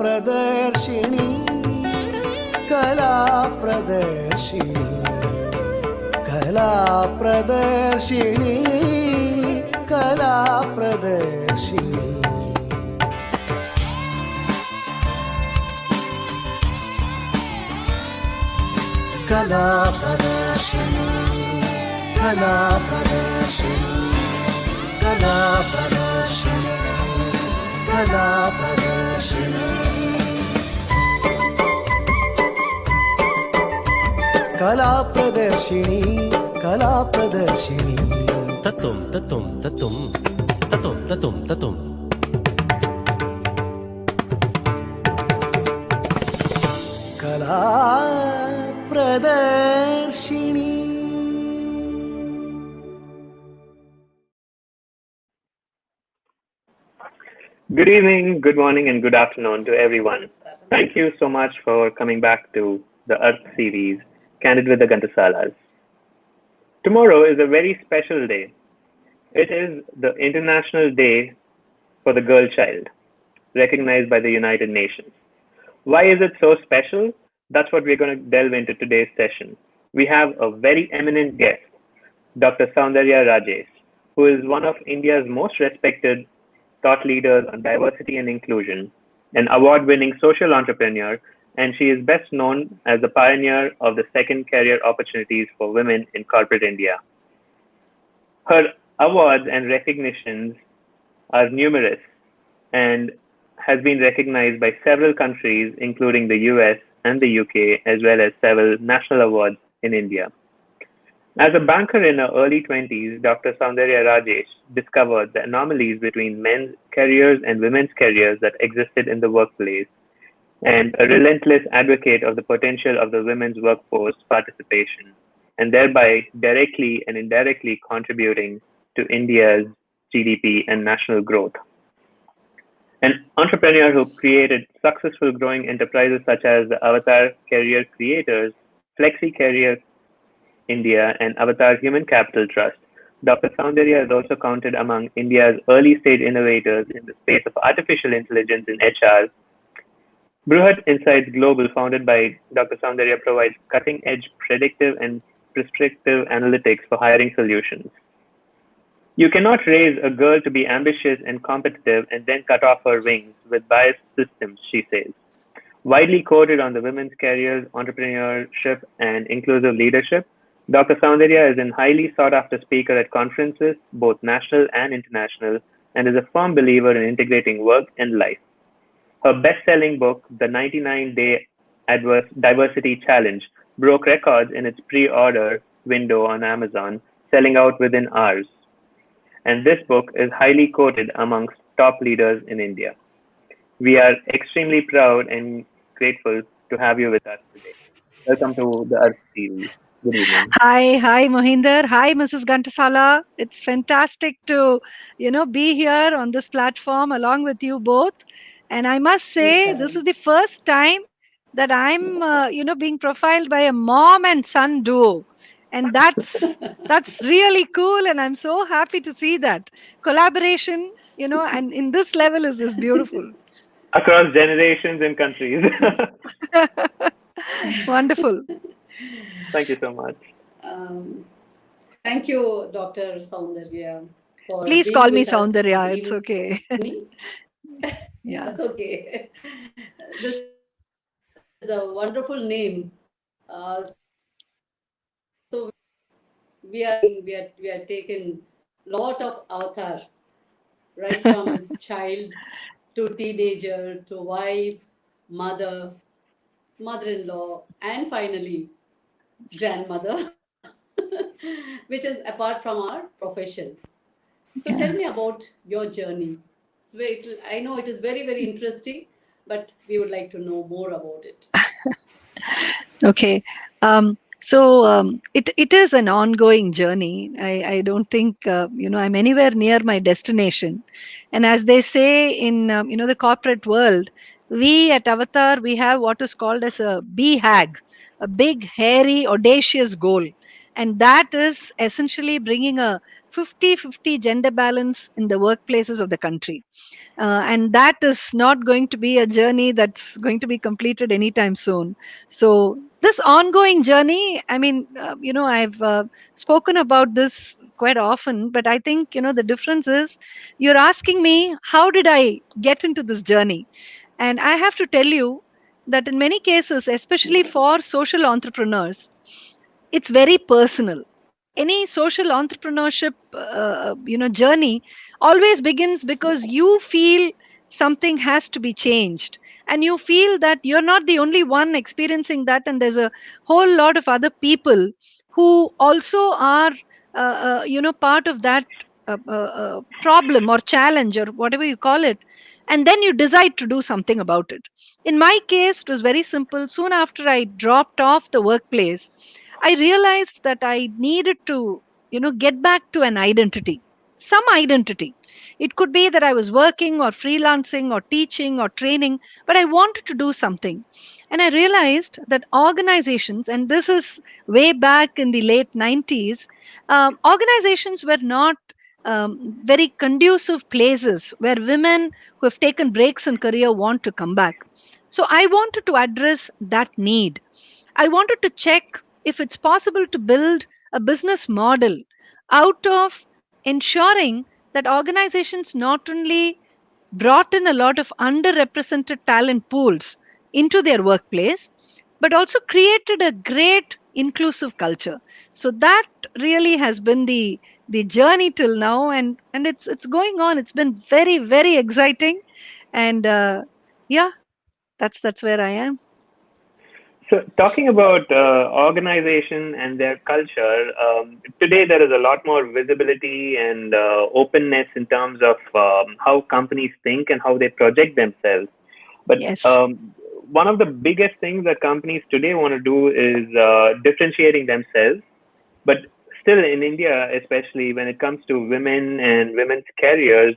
प्रदर्शिनी कला प्रदर्शिनी कला प्रदर्शिनी कला प्रदर्शिनी कला प्रदर्शिनी कला प्रदर्शिनी कला प्रदर्शिनी कला प्रदर्शिनी कला प्रदर्शिनी कला प्रदर्शिनी ततुम ततुम ततुम ततुम ततुम ततुम कला प्रदर्शिनी. Good evening, good morning, and good afternoon to everyone. Thank you so much for coming back to the Earth series, Candid with the Ghantasalas. Tomorrow is a very special day. It is the International Day for the Girl Child, recognized by the United Nations. Why is it so special? That's what we're going to delve into today's session. We have a very eminent guest, Dr. Saundarya Rajesh, who is one of India's most respected thought leaders on diversity and inclusion, an award-winning social entrepreneur, and she is best known as the pioneer of the second career opportunities for women in corporate India. Her awards and recognitions are numerous and has been recognized by several countries, including the US and the UK, as well as several national awards in India. As a banker in her early 20s, Dr. Saundarya Rajesh discovered the anomalies between men's careers and women's careers that existed in the workplace, and a relentless advocate of the potential of the women's workforce participation, and thereby directly and indirectly contributing to India's GDP and national growth. An entrepreneur who created successful growing enterprises such as the Avatar Career Creators, Flexi Career India, and Avatar Human Capital Trust, Dr. Saundarya is also counted among India's early stage innovators in the space of artificial intelligence in HR. Bruhat Insights Global, founded by Dr. Saundarya, provides cutting-edge predictive and prescriptive analytics for hiring solutions. You cannot raise a girl to be ambitious and competitive and then cut off her wings with biased systems, she says. Widely quoted on the women's careers, entrepreneurship, and inclusive leadership, Dr. Saundarya is a highly sought-after speaker at conferences, both national and international, and is a firm believer in integrating work and life. Her best-selling book, The 99-Day Diversity Challenge, broke records in its pre-order window on Amazon, selling out within hours. And this book is highly quoted amongst top leaders in India. We are extremely proud and grateful to have you with us today. Welcome to the Earth series. Good evening. Hi, Mohinder. Hi, Mrs. Ghantasala. It's fantastic to, be here on this platform along with you both. And I must say, this is the first time that I'm, being profiled by a mom and son duo. And that's really cool. And I'm so happy to see that collaboration, and in this level is beautiful. Across generations and countries. Wonderful. Thank you so much. Thank you, Dr. Saundarya. Please call me Saundarya. It's okay. Yeah, that's okay. This is a wonderful name. So we are taken lot of avatar, right from child to teenager to wife, mother, mother-in-law, and finally grandmother, which is apart from our profession. So tell me about your journey. I know it is very, very interesting, but we would like to know more about it. Okay. So it is an ongoing journey. I don't think, I'm anywhere near my destination. And as they say in, the corporate world, we at Avatar, we have what is called as a BHAG, a big, hairy, audacious goal. And that is essentially bringing a 50-50 gender balance in the workplaces of the country. And that is not going to be a journey that's going to be completed anytime soon. So this ongoing journey, I mean, I've spoken about this quite often, but I think, the difference is, you're asking me how did I get into this journey. And I have to tell you that in many cases, especially for social entrepreneurs, it's very personal. Any social entrepreneurship journey always begins because you feel something has to be changed, and you feel that you're not the only one experiencing that, and there's a whole lot of other people who also are part of that problem or challenge or whatever you call it, and then you decide to do something about it. In my case, it was very simple. Soon after I dropped off the workplace, I realized that I needed to, get back to an identity, some identity. It could be that I was working or freelancing or teaching or training, but I wanted to do something. And I realized that organizations, and this is way back in the late 90s, organizations were not very conducive places where women who have taken breaks in career want to come back. So I wanted to address that need. I wanted to check if it's possible to build a business model out of ensuring that organizations not only brought in a lot of underrepresented talent pools into their workplace, but also created a great inclusive culture. So that really has been the journey till now, and it's going on. It's been very, very exciting, and yeah, that's where I am. So, talking about organization and their culture, today there is a lot more visibility and openness in terms of how companies think and how they project themselves. But Yes. one of the biggest things that companies today want to do is differentiating themselves. But still, in India, especially when it comes to women and women's careers,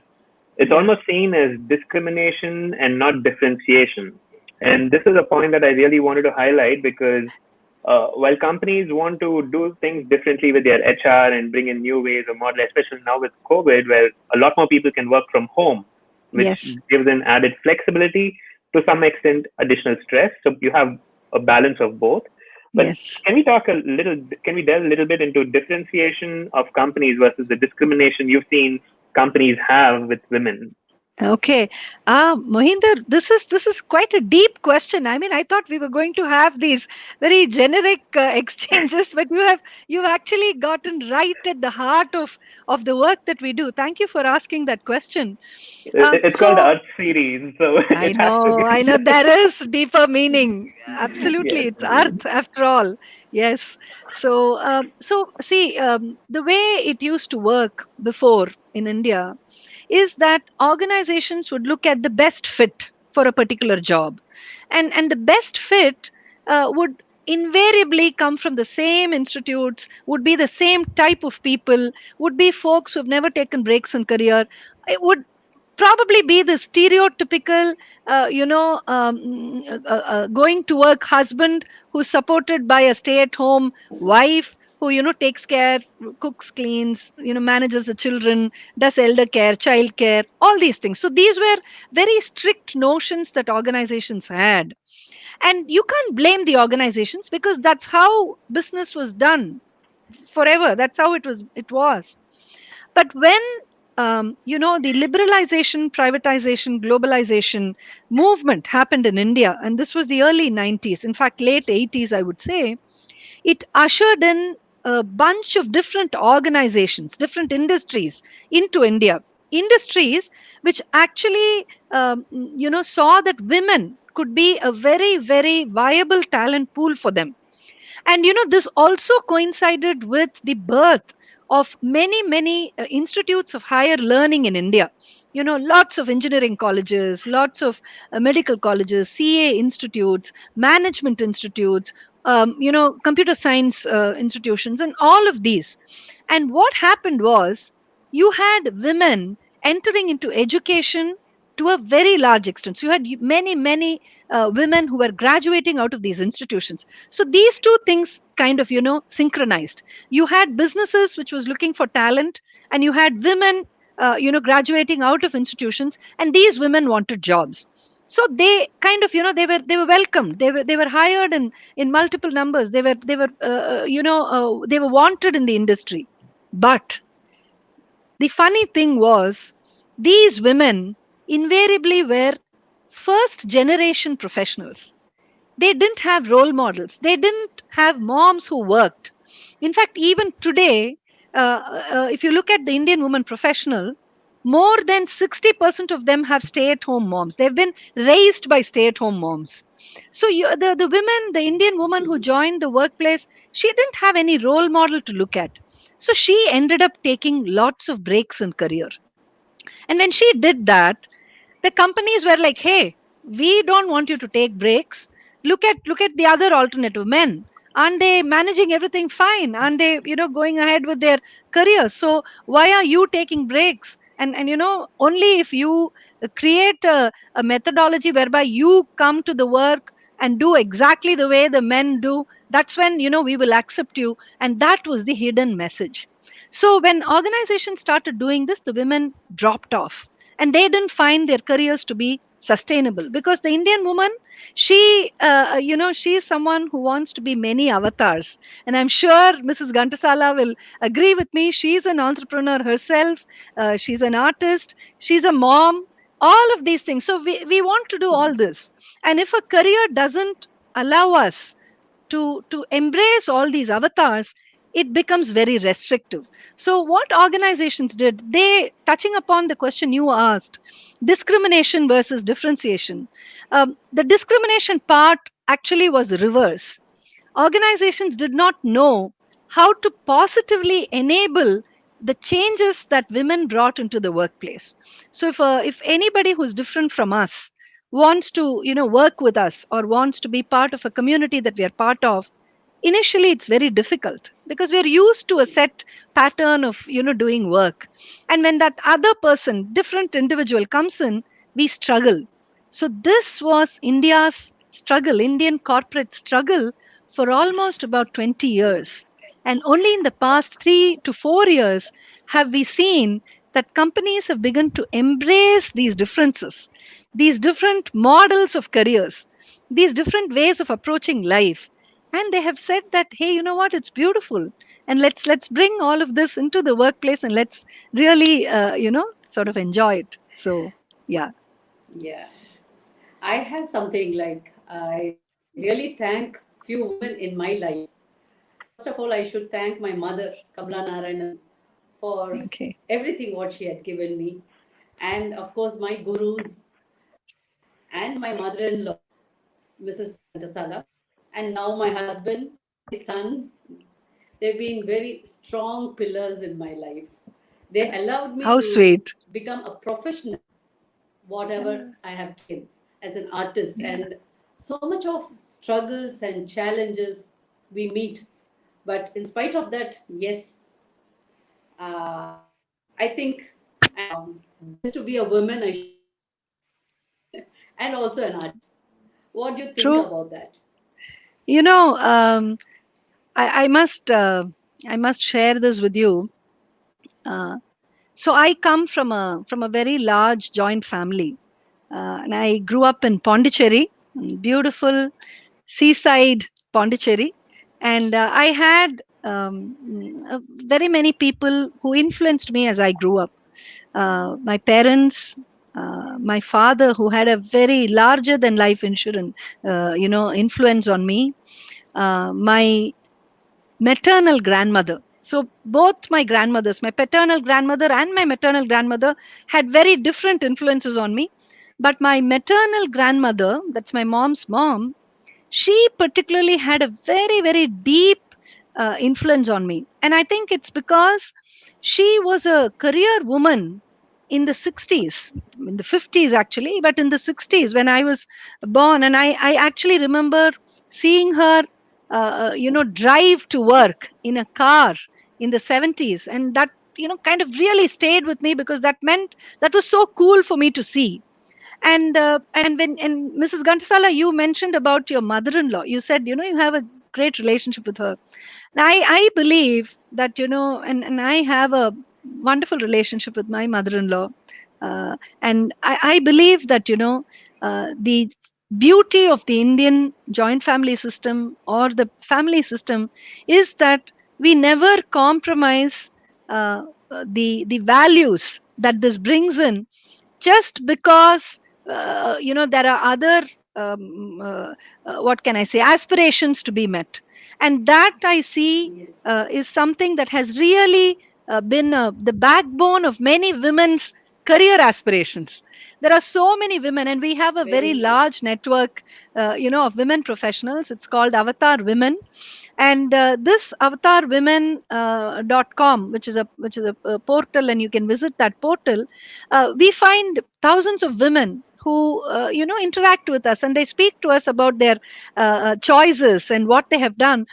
it's Yeah. almost seen as discrimination and not differentiation. And this is a point that I really wanted to highlight because while companies want to do things differently with their HR and bring in new ways of model, especially now with COVID, where a lot more people can work from home, which Yes. gives an added flexibility, to some extent, additional stress. So you have a balance of both. But Yes. can we delve a little bit into differentiation of companies versus the discrimination you've seen companies have with women? Okay. Mohinder, this is quite a deep question. I mean, I thought we were going to have these very generic exchanges, but you've actually gotten right at the heart of the work that we do. Thank you for asking that question. It's called the So Earth series, so it has to be. I know there is deeper meaning. Absolutely, Yes. it's earth after all. Yes. So see, the way it used to work before in India is that organizations would look at the best fit for a particular job, and the best fit would invariably come from the same institutes, would be the same type of people, would be folks who have never taken breaks in career. It would probably be the stereotypical going to work husband who's supported by a stay at home wife who takes care, cooks, cleans, manages the children, does elder care, child care, all these things. So these were very strict notions that organizations had, and you can't blame the organizations because that's how business was done forever. That's how it was. But when the liberalization, privatization, globalization movement happened in India, and this was the early 90s, in fact late 80s I would say, it ushered in a bunch of different organizations, different industries into India, industries which actually saw that women could be a very, very viable talent pool for them. And this also coincided with the birth of many, many institutes of higher learning in India. Lots of engineering colleges, lots of medical colleges, CA institutes, management institutes, computer science institutions, and all of these. And what happened was, you had women entering into education to a very large extent. So you had many women who were graduating out of these institutions. So these two things kind of synchronized. You had businesses which was looking for talent, and you had women graduating out of institutions, and these women wanted jobs. So they kind of they were welcomed, they were hired in multiple numbers, they were wanted in the industry. But the funny thing was, these women invariably were first generation professionals. They didn't have role models, they didn't have moms who worked. In fact, even today, if you look at the Indian woman professional, more than 60% of them have stay at home moms. They've been raised by stay at home moms. So the women, the Indian woman who joined the workplace, she didn't have any role model to look at. So she ended up taking lots of breaks in career. And when she did that, the companies were like, hey, we don't want you to take breaks. Look at the other alternative men. Aren't they managing everything fine? Aren't they going ahead with their careers? So why are you taking breaks? And only if you create a methodology whereby you come to the work and do exactly the way the men do, that's when we will accept you. And that was the hidden message. So when organizations started doing this, the women dropped off, and they didn't find their careers to be sustainable, because the Indian woman, she is someone who wants to be many avatars. And I'm sure Mrs. Ghantasala will agree with me. She's an entrepreneur herself, she's an artist, she's a mom, all of these things. So we want to do all this. And if a career doesn't allow us to embrace all these avatars, it becomes very restrictive. So what organizations did, they, touching upon the question you asked, discrimination versus differentiation, the discrimination part actually was reverse. Organizations did not know how to positively enable the changes that women brought into the workplace. So if anybody who's different from us wants to work with us, or wants to be part of a community that we are part of, initially it's very difficult, because we're used to a set pattern of doing work. And when that other person, different individual, comes in, we struggle. So this was India's struggle, Indian corporate struggle, for almost about 20 years. And only in the past 3 to 4 years have we seen that companies have begun to embrace these differences, these different models of careers, these different ways of approaching life. And they have said that, hey, you know what, it's beautiful, and let's bring all of this into the workplace, and let's really sort of enjoy it. So yeah. Yeah. I have something like I really thank few women in my life. First of all, I should thank my mother, Kamla Narayanan, for Okay. everything what she had given me. And of course, my gurus and my mother-in-law, Mrs. Ghantasala, and now my husband and my son. They've been very strong pillars in my life. They allowed me How to sweet. become a professional, whatever I have taken as an artist. Yeah. And so much of struggles and challenges we meet. But in spite of that, yes, I think blessed to be a woman, I should say, and also an artist. What do you think True. about that? you know um, I must share this with you. uh, so I come from a very large joint family, and I grew up in Pondicherry, beautiful seaside Pondicherry. And I had very many people who influenced me as I grew up. My parents, my father, who had a very larger than life insurance, influence on me. My maternal grandmother. So both my grandmothers, my paternal grandmother and my maternal grandmother, had very different influences on me. But my maternal grandmother, that's my mom's mom, she particularly had a very deep influence on me. And I think it's because she was a career woman in the 60s, in the 50s actually, but in the 60s when I was born. And I actually remember seeing her drive to work in a car in the 70s. And that kind of really stayed with me, because that meant that was so cool for me to see. And Mrs. Ghantasala, you mentioned about your mother-in-law. You said, you have a great relationship with her. I believe that, and I have a wonderful relationship with my mother-in-law. And I believe that, the beauty of the Indian joint family system or the family system is that we never compromise uh, the values that this brings in, just because there are other what can I say, aspirations to be met. And that I see Yes. is something that has really been the backbone of many women's career aspirations. There are so many women, and we have a very Very true. large network of women professionals. It's called Avatar Women. And this avatarwomen.com, which is a portal, and you can visit that portal. We find thousands of women who interact with us, and they speak to us about their choices and what they have done.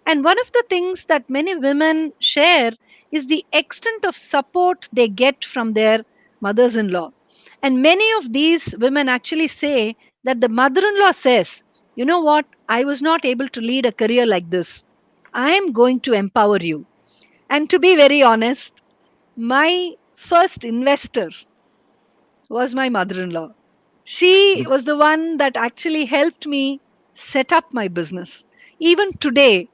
And one of the things that many women share is the extent of support they get from their mothers-in-law. And many of these women actually say that the mother-in-law says, you know what, I was not able to lead a career like this, I am going to empower you. And to be very honest, my first investor was my mother in law. She was the one that actually helped me set up my business. Even today,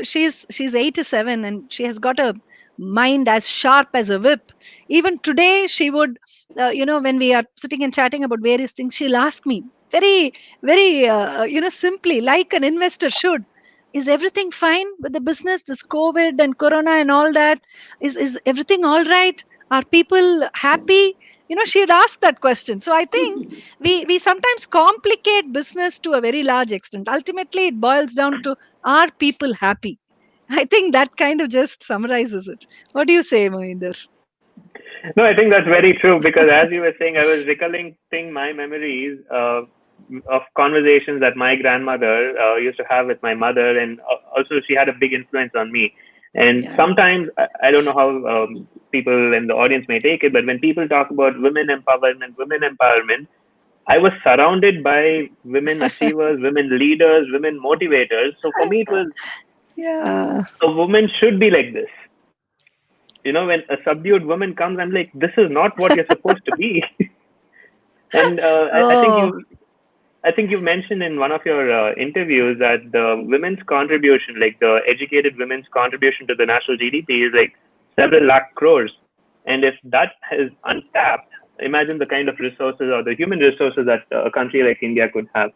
she's 87, and she has got a mind as sharp as a whip. Even today, she would, when we are sitting and chatting about various things, she'll ask me very, very, simply, like an investor should. Is everything fine with the business? This COVID and Corona and all that. Is everything all right? Are people happy? She'd ask that question. So I think we sometimes complicate business to a very large extent. Ultimately, it boils down to, are people happy? I think that kind of just summarizes it. What do you say, Mohinder? No, I think that's very true because as you were saying, I was recollecting my memories of conversations that my grandmother used to have with my mother, and also she had a big influence on me. And Yeah. sometimes I don't know how people in the audience may take it, but when people talk about women empowerment, I was surrounded by women achievers, women leaders, women motivators. So for me, it was Yeah. a woman should be like this. When a subdued woman comes, I'm like, this is not what you're supposed to be. And Oh, I think you mentioned in one of your interviews that the women's contribution, like the educated women's contribution to the national GDP, is like several lakh crores. And if that is untapped, imagine the kind of resources or the human resources that a country like India could have.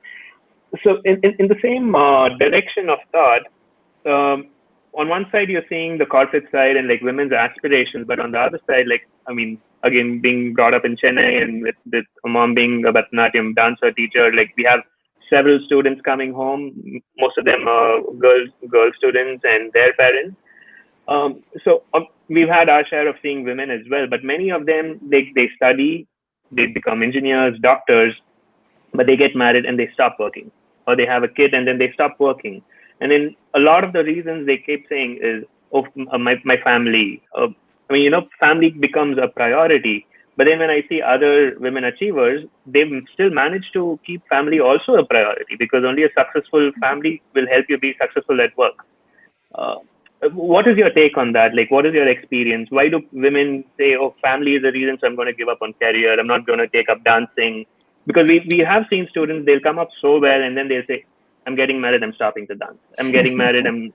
So, in the same direction of thought, um, on one side you're seeing the corporate side and like women's aspirations, but on the other side, like I mean, again, being brought up in Chennai and with a mom being a Bharatanatyam dancer teacher, like we have several students coming home, most of them girl students and their parents. So we've had our share of seeing women as well, but many of them they study, they become engineers, doctors, but they get married and they stop working, or they have a kid and then they stop working. And then a lot of the reasons they keep saying is, oh, my family. I mean, family becomes a priority. But then when I see other women achievers, they've still managed to keep family also a priority because only a successful family will help you be successful at work. Uh, what is your take on that? Like, what is your experience? Why do women say, "Oh, family is the reason, so I'm going to give up on career. I'm not going to take up dancing"? Because we have seen students, they'll come up so well, and then they'll say, "I'm getting married. I'm stopping to dance. I'm getting married. I'm."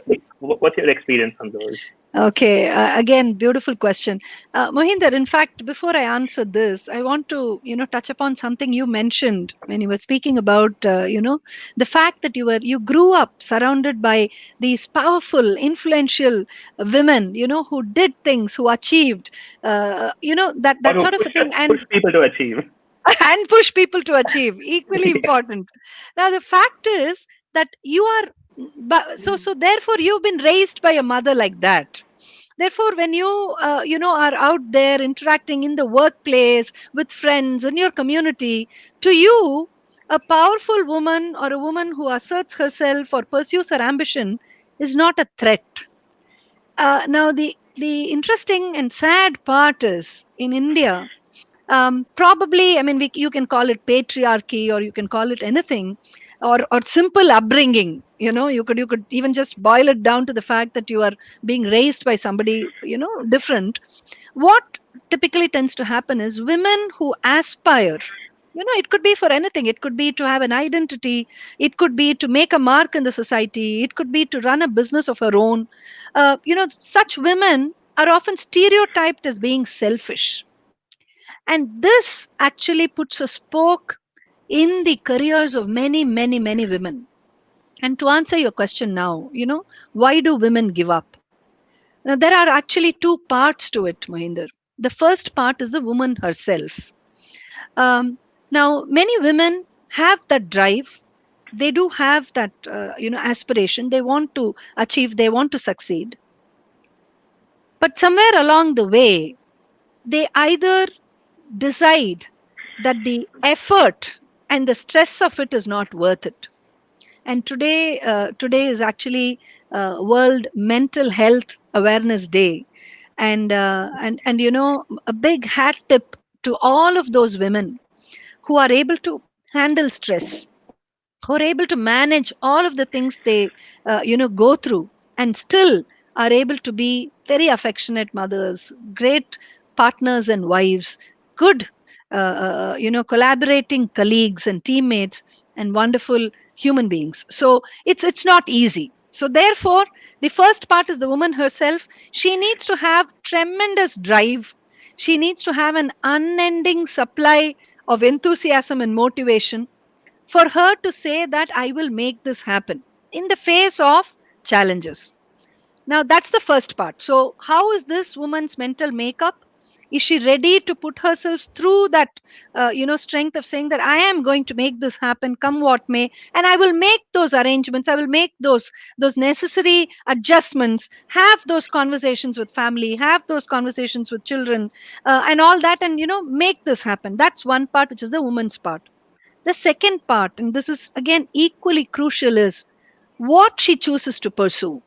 Like, what's your experience on those? okay. Again, beautiful question. Mohinder, in fact, before I answer this, I want to, touch upon something you mentioned when you were speaking about, the fact that you grew up surrounded by these powerful, influential women, who did things, who achieved, Or that who sort of a thing. push people to achieve? And push people to achieve, equally Yeah. important. Now the fact is that you are, so therefore you've been raised by a mother like that. Therefore when you are out there interacting in the workplace with friends in your community, to you, a powerful woman or a woman who asserts herself or pursues her ambition is not a threat. Now the interesting and sad part is, in India, Probably, I mean, you can call it patriarchy, or you can call it anything, or simple upbringing. You could even just boil it down to the fact that you are being raised by somebody different. What typically tends to happen is women who aspire, it could be for anything. It could be to have an identity, it could be to make a mark in the society, it could be to run a business of her own. Such women are often stereotyped as being selfish, and this actually puts a spoke in the careers of many, many, many women. And to answer your question now, why do women give up? Now, there are actually two parts to it, Mahinder. The first part is the woman herself. Um, Now, many women have that drive. They do have that, aspiration. They want to achieve. They want to succeed. But somewhere along the way, they either decide that the effort and the stress of it is not worth it. And today is actually World Mental Health Awareness Day, and a big hat tip to all of those women who are able to handle stress, who are able to manage all of the things they go through, and still are able to be very affectionate mothers, great partners and wives, good collaborating colleagues and teammates, and wonderful human beings. So it's not easy. So therefore, the first part is the woman herself. She needs to have tremendous drive. She needs to have an unending supply of enthusiasm and motivation for her to say that I will make this happen in the face of challenges. Now, that's the first part. So, how is this woman's mental makeup? Is she ready to put herself through that, strength of saying that I am going to make this happen, come what may, and I will make those arrangements. I will make those necessary adjustments. Have those conversations with family. Have those conversations with children, and all that, and make this happen. That's one part, which is the woman's part. The second part, and this is again equally crucial, is what she chooses to pursue.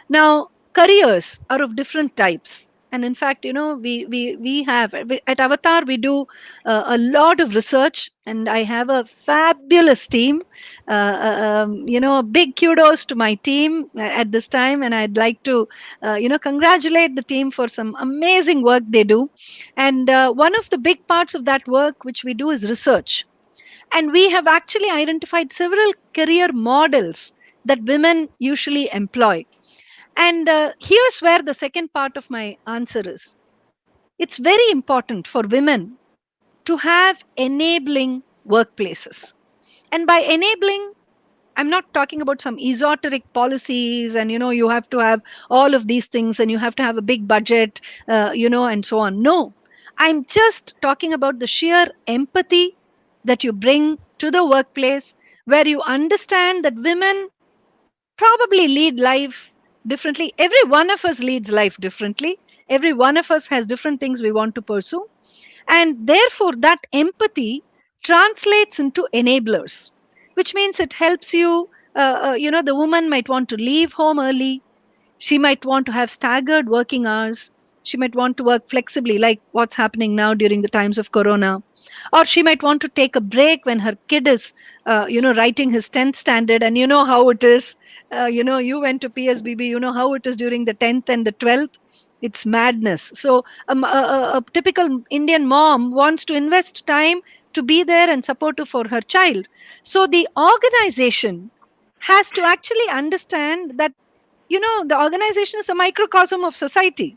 Now, careers are of different types. And in fact, we have at Avatar, we do a lot of research, and I have a fabulous team. Big kudos to my team at this time, and I'd like to, congratulate the team for some amazing work they do. And one of the big parts of that work, which we do, is research, and we have actually identified several career models that women usually employ. And here's where the second part of my answer is. It's very important for women to have enabling workplaces. And by enabling, I'm not talking about some esoteric policies and you have to have all of these things and you have to have a big budget, and so on. No, I'm just talking about the sheer empathy that you bring to the workplace, where you understand that women probably lead life differently. Every one of us leads life differently. Every one of us has different things we want to pursue. And therefore, that empathy translates into enablers, which means it helps you. The woman might want to leave home early. She might want to have staggered working hours. She might want to work flexibly, like what's happening now during the times of Corona. Or she might want to take a break when her kid is, writing his 10th standard. And you know how it is. You went to PSBB, you know how it is during the 10th and the 12th. It's madness. So a typical Indian mom wants to invest time to be there and supportive for her child. So the organization has to actually understand that the organization is a microcosm of society.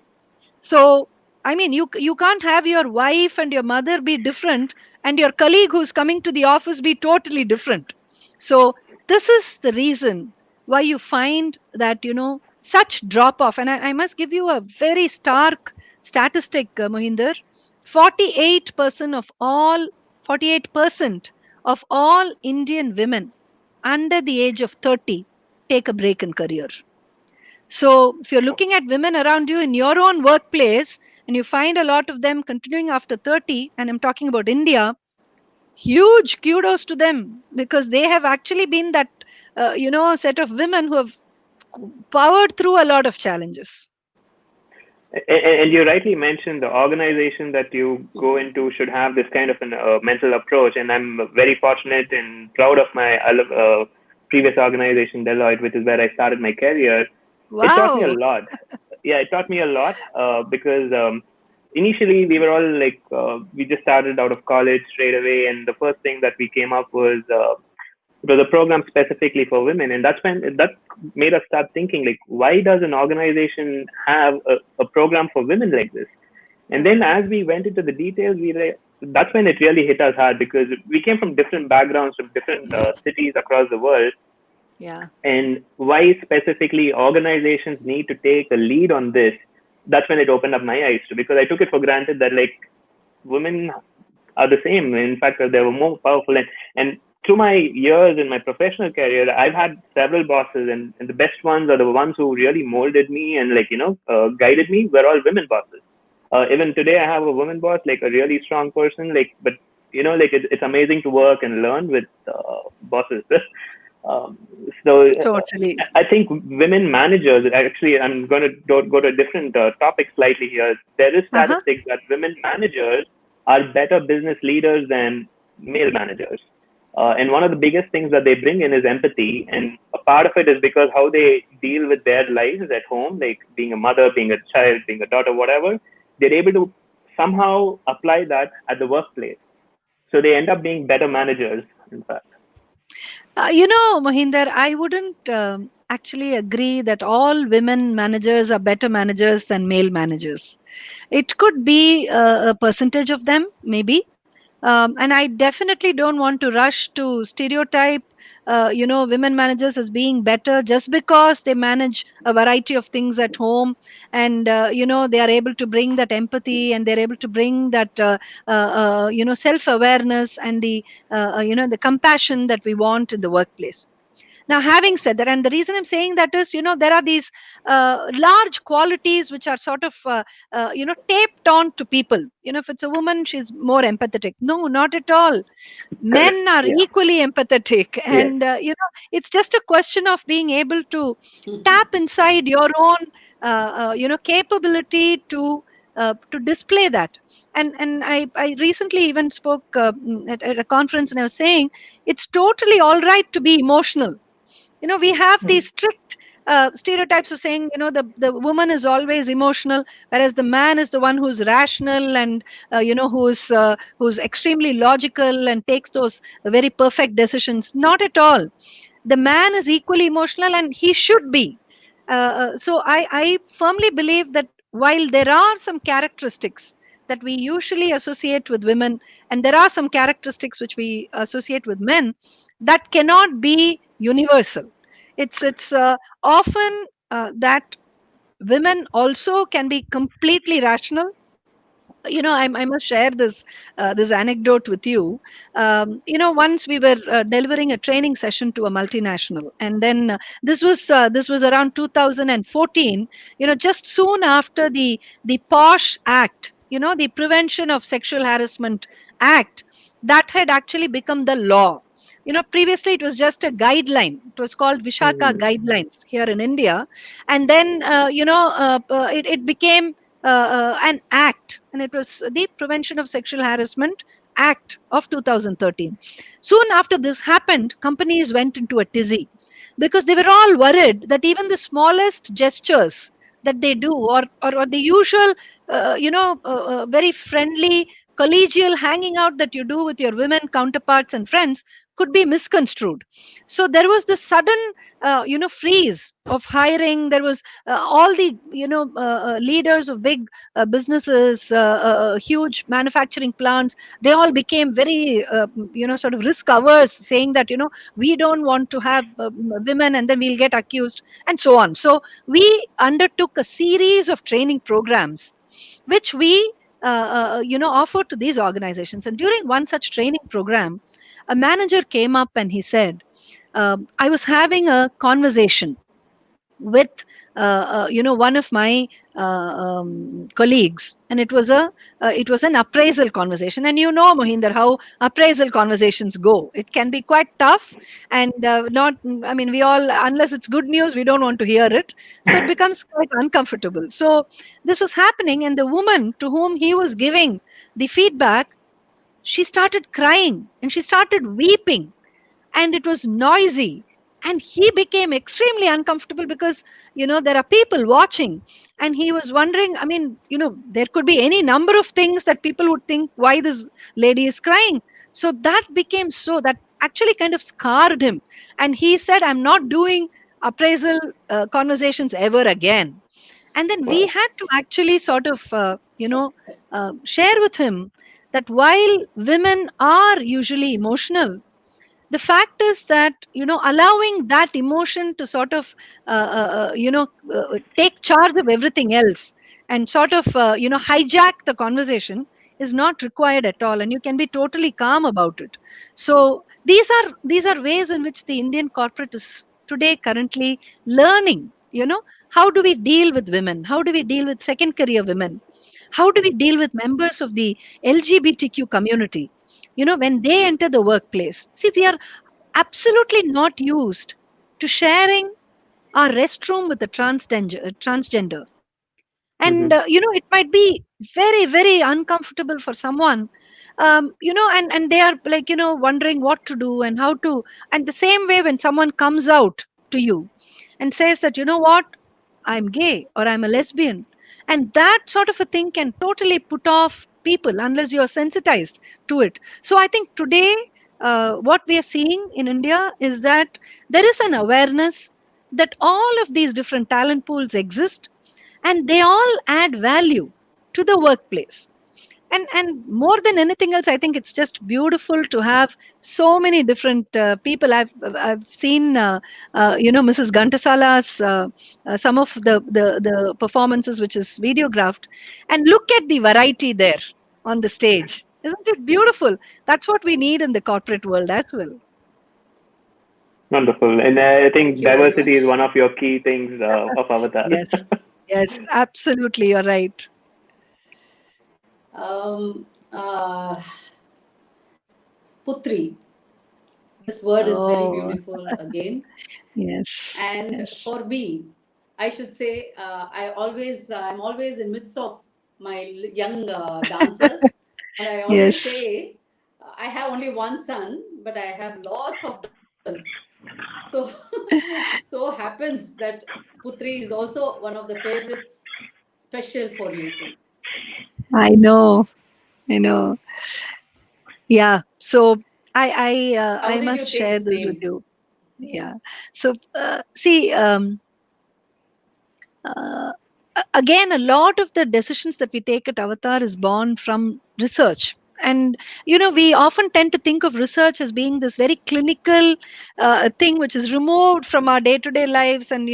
So I mean, you can't have your wife and your mother be different and your colleague who's coming to the office be totally different. So this is the reason why you find that such drop off. And I must give you a very stark statistic, Mohinder. 48% of all 48% of all Indian women under the age of 30 take a break in career. So, if you're looking at women around you in your own workplace and you find a lot of them continuing after 30, and I'm talking about India, huge kudos to them, because they have actually been that, set of women who have powered through a lot of challenges. And you rightly mentioned the organization that you go into should have this kind of an mental approach. And I'm very fortunate and proud of my previous organization, Deloitte, which is where I started my career. It taught me a Wow. lot. Yeah, it taught me a lot because initially we were all like, we just started out of college straight away. And the first thing that we came up was, it was a program specifically for women. And that's when that made us start thinking, like, why does an organization have a program for women like this? And then Uh-huh. as we went into the details, that's when it really hit us hard, because we came from different backgrounds, from different cities across the world. Yeah. And why specifically organizations need to take a lead on this, that's when it opened up my eyes to, because I took it for granted that like women are the same. In fact, they were more powerful. And through my years in my professional career, I've had several bosses, and the best ones are the ones who really molded me and like, guided me, were all women bosses. Even today, I have a woman boss, like a really strong person, like, but like it's amazing to work and learn with bosses. Um, so Totally. I think women managers, actually, I'm going to go to a different topic slightly here. There is Uh-huh. statistics that women managers are better business leaders than male managers. And one of the biggest things that they bring in is empathy. And a part of it is because how they deal with their lives at home, like being a mother, being a child, being a daughter, whatever, they're able to somehow apply that at the workplace. So they end up being better managers, in fact. Mohinder, I wouldn't actually agree that all women managers are better managers than male managers. It could be a percentage of them, maybe. And I definitely don't want to rush to stereotype, women managers as being better just because they manage a variety of things at home, and they are able to bring that empathy, and they're able to bring that self awareness, and the compassion that we want in the workplace. Now, having said that, and the reason I'm saying that is, there are these large qualities which are sort of taped on to people. If it's a woman, she's more empathetic. No, not at all. Correct. Men are Yeah. equally empathetic, Yes. and it's just a question of being able to tap inside your own capability to display that. And I recently even spoke at a conference, and I was saying it's totally all right to be emotional. We have these strict stereotypes of saying, the woman is always emotional, whereas the man is the one who's rational, and who's extremely logical and takes those very perfect decisions. Not at all. The man is equally emotional, and he should be. So I firmly believe that while there are some characteristics that we usually associate with women, and there are some characteristics which we associate with men, that cannot be universal. It's often that women also can be completely rational. I must share this anecdote with you. Once we were delivering a training session to a multinational, and then this was around 2014. Just soon after the posh act, the prevention of sexual harassment act, that had actually become the law. Previously it was just a guideline. It was called Vishaka Mhm. guidelines here in India. And then it became an act, and it was the Prevention of Sexual Harassment Act of 2013. Soon after this happened, companies went into a tizzy because they were all worried that even the smallest gestures that they do, or the usual very friendly collegial hanging out that you do with your women counterparts and friends, could be misconstrued. So there was this sudden freeze of hiring. There was all the leaders of big businesses, huge manufacturing plants. They all became very sort of risk averse, saying that we don't want to have women, and then we'll get accused, and so on. So we undertook a series of training programs which we offered to these organizations. And during one such training program, a manager came up and he said, I was having a conversation with one of my colleagues, and it was an appraisal conversation. And Mohinder, how appraisal conversations go, it can be quite tough, and not I mean, we all, unless it's good news, we don't want to hear it, so it becomes quite uncomfortable. So this was happening, and the woman to whom he was giving the feedback, she started crying and she started weeping, and it was noisy, and he became extremely uncomfortable because there are people watching, and he was wondering, I mean, there could be any number of things that people would think why this lady is crying. So that became, so that actually kind of scarred him, and he said, I'm not doing appraisal conversations ever again. And then we Wow. had to actually sort of share with him that while women are usually emotional, the fact is that allowing that emotion to sort of take charge of everything else, and sort of hijack the conversation, is not required at all, and you can be totally calm about it. So these are ways in which the Indian corporate is today currently learning, how do we deal with women, how do we deal with second career women, how do we deal with members of the LGBTQ community, when they enter the workplace. See, we are absolutely not used to sharing our restroom with a transgender. And Mm-hmm. it might be very, very uncomfortable for someone, and they are like, wondering what to do and how to. And the same way, when someone comes out to you and says that, what, I'm gay or I'm a lesbian, and that sort of a thing can totally put off people unless you're sensitized to it. So I think today, what we are seeing in India is that there is an awareness that all of these different talent pools exist, and they all add value to the workplace. And more than anything else, I think it's just beautiful to have so many different people. I've seen Mrs. Ghantasala's some of the performances, which is videographed, and look at the variety there on the stage. Isn't it beautiful? That's what we need in the corporate world as well. Wonderful. And I think Thank you very diversity is much. one of your key things of Avatar. Yes, yes, absolutely, you're right. Um, uh, Putri, this word is very Oh, beautiful again. yes, And yes, for me, I should say, I'm always in midst of my young dancers, and I always yes. say, I have only one son, but I have lots of daughters. So, so happens that Putri is also one of the favorites, special for you too. I know, I know. Yeah. So I How did must you take share this this with name? you. Yeah. So see, uh, again, a lot of the decisions that we take at Avatar is born from research. And we often tend to think of research as being this very clinical thing, which is removed from our day-to-day lives, and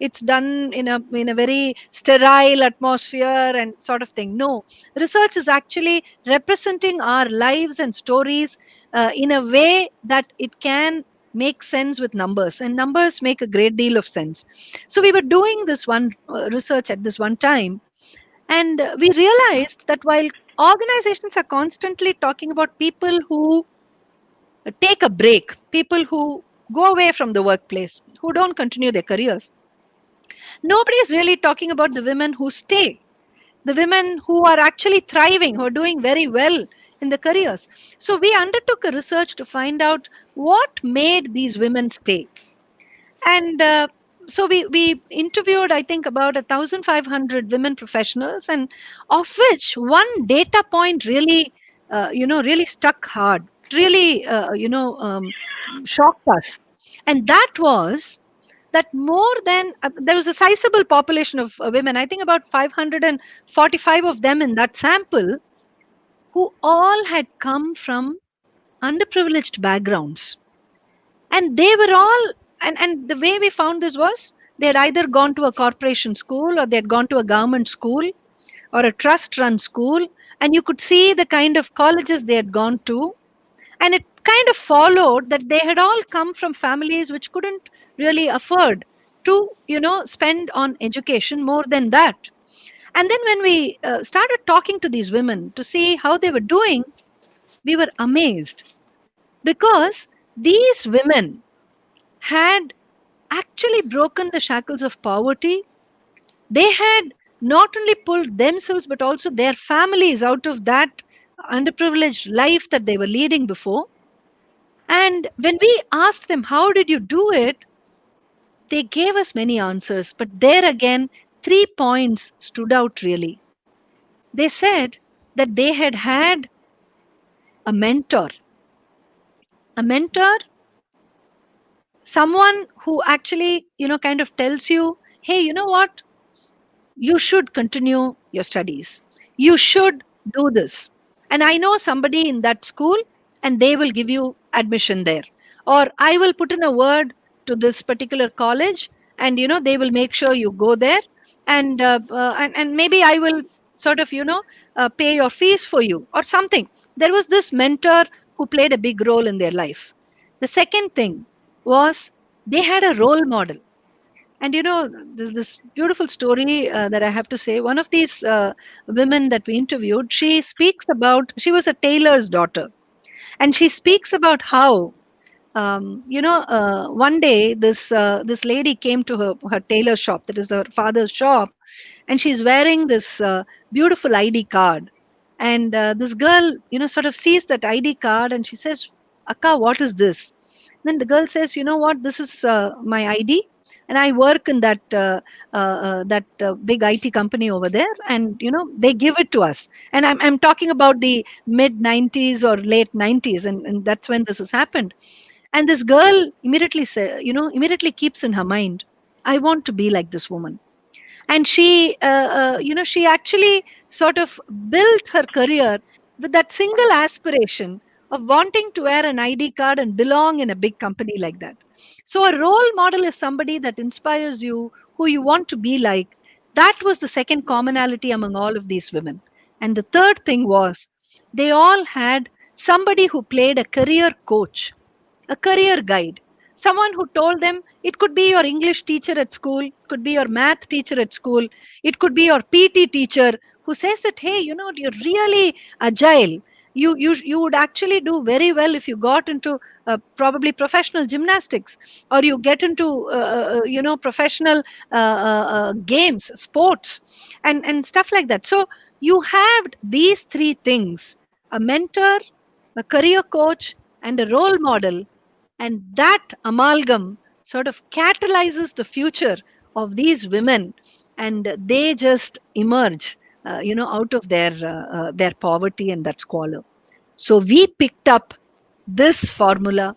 it's done in a very sterile atmosphere and sort of thing. No, research is actually representing our lives and stories in a way that it can make sense with numbers, and numbers make a great deal of sense. So we were doing this one research at this one time, and we realized that while organizations are constantly talking about people who take a break, people who go away from the workplace, who don't continue their careers, nobody is really talking about the women who stay, the women who are actually thriving, who are doing very well in the careers. So we undertook a research to find out what made these women stay. And so we interviewed, I think, about 1,500 women professionals, and of which one data point really really stuck hard, really shocked us. And that was that more than there was a sizable population of women, I think about 545 of them in that sample, who all had come from underprivileged backgrounds. And they were all, and the way we found this was, they had either gone to a corporation school, or they had gone to a government school, or a trust run school, and you could see the kind of colleges they had gone to. And it kind of followed that they had all come from families which couldn't really afford, to spend on education more than that. And then when we started talking to these women to see how they were doing, we were amazed, because these women had actually broken the shackles of poverty. They had not only pulled themselves but also their families out of that underprivileged life that they were leading before. And when we asked them, how did you do it? They gave us many answers. But there again, 3 points stood out really. They said that they had had a mentor, a mentor, someone who actually, kind of tells you, hey, you know what? You should continue your studies. You should do this. And I know somebody in that school, and they will give you admission there. Or I will put in a word to this particular college, and they will make sure you go there. And maybe I will sort of pay your fees for you or something. There was this mentor who played a big role in their life. The second thing was they had a role model. And there's this beautiful story that I have to say. One of these women that we interviewed, she was a tailor's daughter, and she speaks about how one day this lady came to her tailor shop, that is her father's shop, and she's wearing this beautiful ID card. And this girl, sort of sees that ID card, and she says, Akka, what is this? Then the girl says, you know what, this is my ID, and I work in that big IT company over there, and they give it to us. And I'm talking about the mid 90s or late 90s, and that's when this has happened. And this girl immediately keeps in her mind, I want to be like this woman. And she actually sort of built her career with that single aspiration of wanting to wear an ID card and belong in a big company like that. So a role model is somebody that inspires you, who you want to be like. That was the second commonality among all of these women. And the third thing was, they all had somebody who played a career coach, a career guide, someone who told them. It could be your English teacher at school, it could be your math teacher at school, it could be your PT teacher, who says that, hey, you're really agile. You would actually do very well if you got into probably professional gymnastics, or you get into professional games, sports, and stuff like that. So you have these three things: a mentor, a career coach, and a role model. And that amalgam sort of catalyzes the future of these women, and they just emerge out of their poverty and that squalor. So we picked up this formula,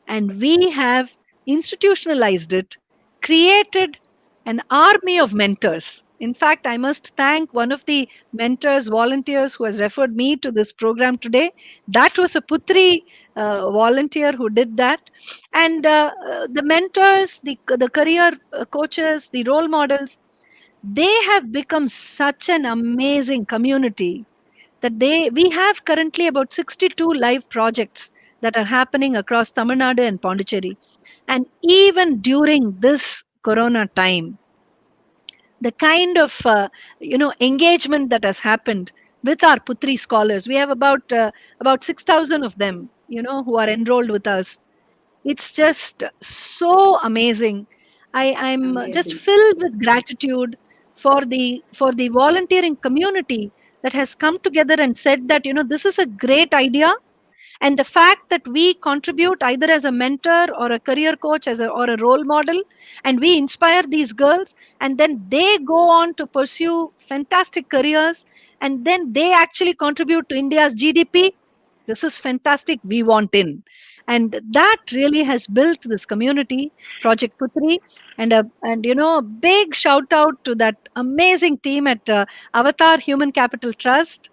and we have institutionalized it, created an army of mentors. In fact, I must thank one of the mentors, volunteers who has referred me to this program today. That was a Putri volunteer who did that. And the mentors, the career coaches, the role models, they have become such an amazing community that we have currently about 62 live projects that are happening across Tamil Nadu and Pondicherry. And even during this corona time, the kind of engagement that has happened with our Putri scholars, we have about 6,000 of them, who are enrolled with us. It's just so amazing. I'm just Amazing. filled with gratitude for the volunteering community that has come together and said that, this is a great idea. And the fact that we contribute either as a mentor or a career coach, or a role model, and we inspire these girls, and then they go on to pursue fantastic careers, and then they actually contribute to India's GDP. This is fantastic. We want in. And that really has built this community, Project Putri. And a big shout out to that amazing team at Avatar Human Capital Trust,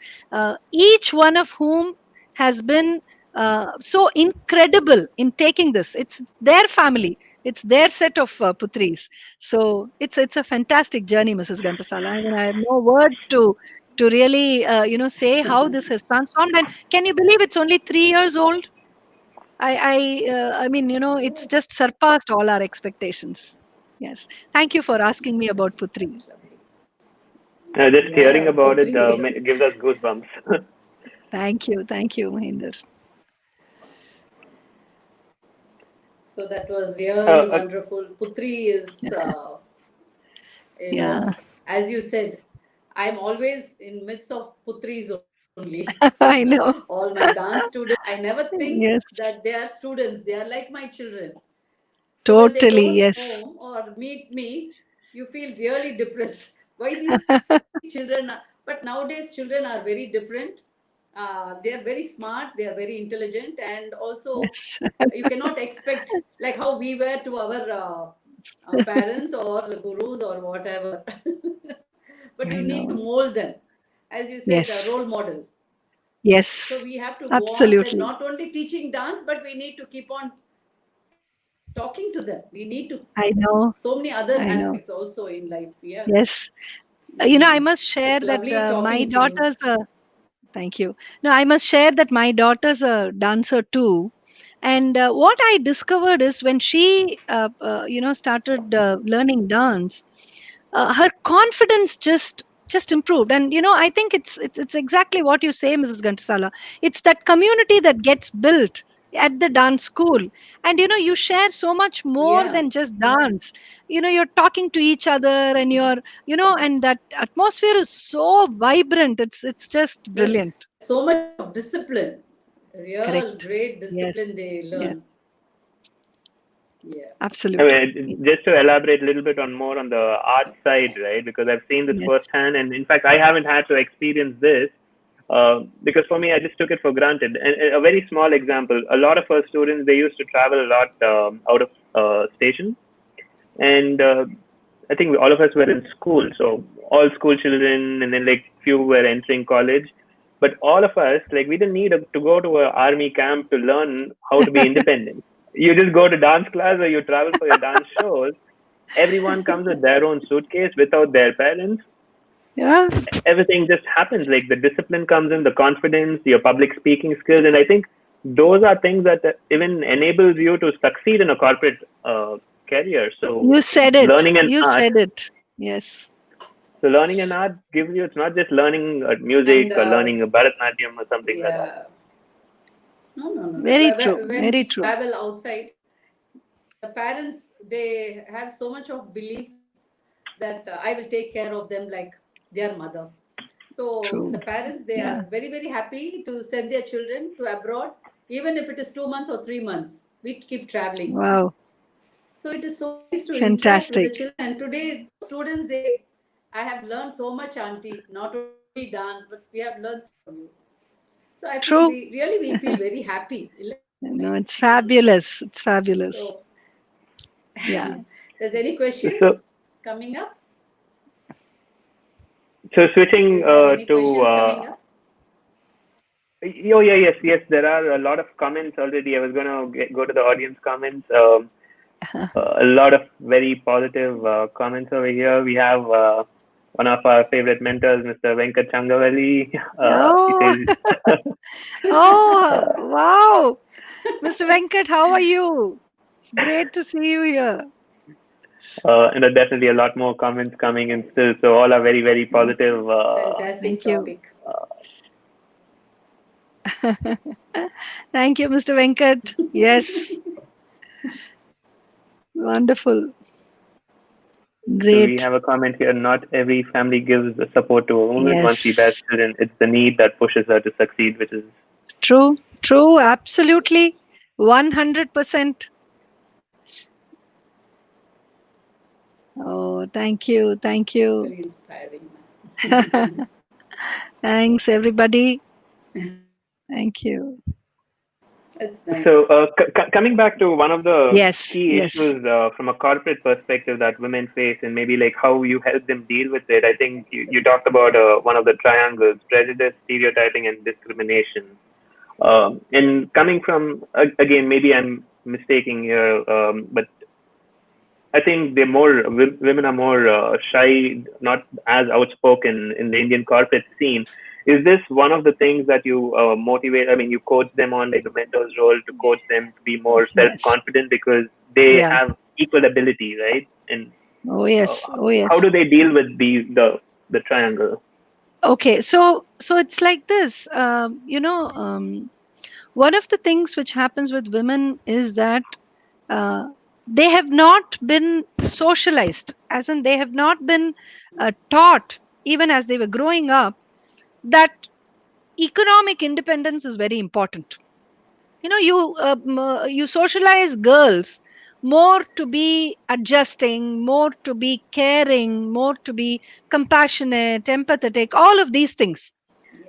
each one of whom has been so incredible in taking this. It's their family, it's their set of Putris. So it's a fantastic journey, Mrs. Gantasala. I mean, I have no words to really say how this has transformed. And can you believe it's only 3 years old? I mean, it's just surpassed all our expectations. Yes. Thank you for asking me about Putri. That's lovely. Just hearing Yeah, about it Putri. gives us goosebumps. Thank you, Mahinder. So that was uh, really uh, wonderful. Putri is, Yeah, as you said, I'm always in midst of Putris only. I know. All my dance students, I never think Yes, that they are students. They are like my children. So when they totally. don't Yes. home or meet me, you feel really depressed. Why these children? But nowadays children are very different. They are very smart. They are very intelligent, and also Yes. you cannot expect like how we were to our parents or gurus or whatever. But I you need to know. mold them, as you said, a Yes. role model. So Yes. we have to go on with Absolutely. not only teaching dance, but we need to keep on talking to them. We need to I know. so many other I know. aspects also in life. Yeah. Yes. I Mm. must share It's that lovely my talking to you. daughter's thank you. No, I must share that my daughter's a dancer too. And what I discovered is when she, started learning dance, her confidence just improved. And I think it's exactly what you say, Mrs. Gantasala. It's that community that gets built at the dance school. And you share so much more Yeah. than just dance. You're talking to each other, and and that atmosphere is so vibrant. It's just brilliant. There's so much of discipline. Real Correct. great Yes. discipline they Yes. learn. Yeah. I Absolutely. mean, just to elaborate a little bit on more on the art side, right? Because I've seen this Yes. firsthand, and in fact, I haven't had to experience this because for me, I just took it for granted. And a very small example: a lot of our students they used to travel a lot out of station, and I think all of us were in school, so all school children, and then like few were entering college. But all of us, like, we didn't need to go to a army camp to learn how to be independent. You just go to dance class or you travel for your dance shows. Everyone comes with their own suitcase without their parents. Yeah. Everything just happens. Like the discipline comes in, the confidence, your public speaking skills, and I think those are things that even enables you to succeed in a corporate career. So You said it. learning an You art said it. Yes. So learning an art gives you, it's not just learning music And or learning a Bharatanatyam or something like that. yeah. No, no, no. Very true. When Very we true. travel outside, the parents they have so much of belief that I will take care of them like their mother. So True. the parents they Yeah. are very happy to send their children to abroad, even if it is 2 months or 3 months. We keep traveling. Wow. So it is so nice to interact with the Fantastic. children. And today students they I have learned so much, auntie. Not only dance, but we have learned so much from you. So I feel True. we feel very happy. No, it's fabulous. It's fabulous. So Yeah. there's any So, questions coming up? so switching Is there any to, questions coming up? oh yeah, yes, there are a lot of comments already. I was going to go to the audience comments. A lot of very positive comments over here. We have one of our favorite mentors, Mr. Venkat Changavalli. He Oh, says, oh, wow. Mr. Venkat, how are you? It's great to see you here. and there are definitely a lot more comments coming in Nice. still. So all are very, very positive. Fantastic Thank you. topic. Thank you, Mr. Venkat. Yes, wonderful. So we Great. have a comment here. Not every family gives the support to a woman once she bears Yes. children. It's the need that pushes her to succeed, which is True. True. Absolutely. 100%. Oh, thank you. Thank you. Very inspiring. Thanks, everybody. Thank you. It's so. nice. Coming back to one of the Yes. key Yes. issues from a corporate perspective that women face, and maybe like how you help them deal with it. I think you talked about one of the triangles: prejudice, stereotyping, and discrimination. And coming from again, maybe I'm mistaking here, but I think they're more women are more shy, not as outspoken in the Indian corporate scene. Is this one of the things that you motivate? I mean, you coach them on like the mentor's role to coach them to be more self Yes. confident because they Yeah. have equal ability, right? And Oh yes, oh how yes. do they deal with the triangle? Okay, so it's like this. One of the things which happens with women is that uh, they have not been socialized, as in they have not been taught even as they were growing up that economic independence is very important. You socialize girls more to be adjusting, more to be caring, more to be compassionate, empathetic, all of these things.